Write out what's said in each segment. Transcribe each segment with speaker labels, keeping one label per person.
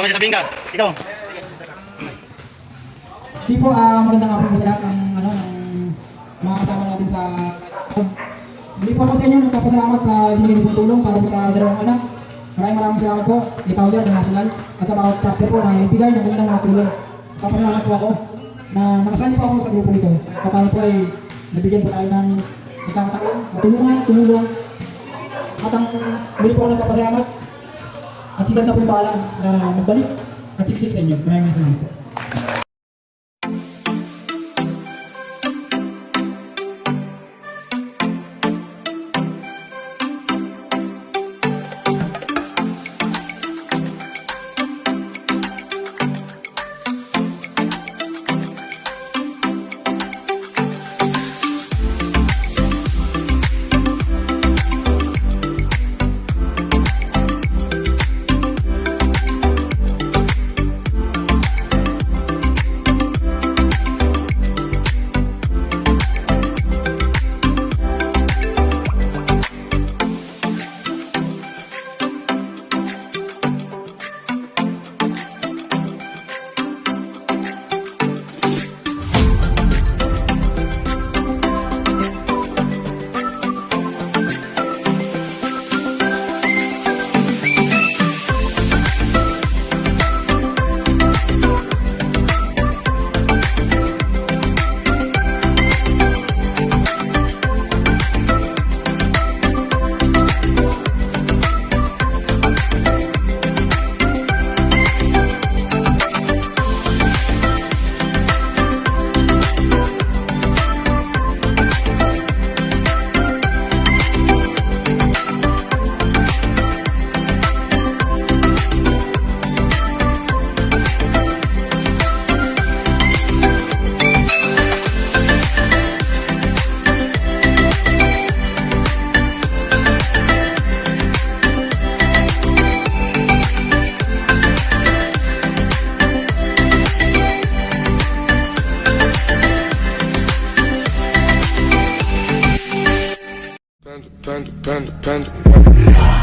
Speaker 1: Baka may sasabihin ka. Ikaw.
Speaker 2: Hindi po, magandang hapon po sa lahat ng, ng mga kasama natin sa... Muli po ako sa inyo, nagpapasalamat sa binigay niyo pong tulong para po sa dalawang anak. Maraming salamat po, ni Powder International, at sa bawat chapter po na nagbigay ng kanilang mga tulong. Nagpapasalamat po ako na nakasali po ako sa grupo ito. At paano po ay nabigyan po tayo ng magkakataon, matulungan, tumulong. At ang muli po ako nagpapasalamat at sigat na po yung paalam na magbalik at siksik sa inyo. Maraming salamat po.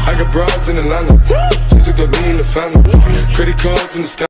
Speaker 3: I got broads in Atlanta. Just took the lean in the family. Credit cards in the sky.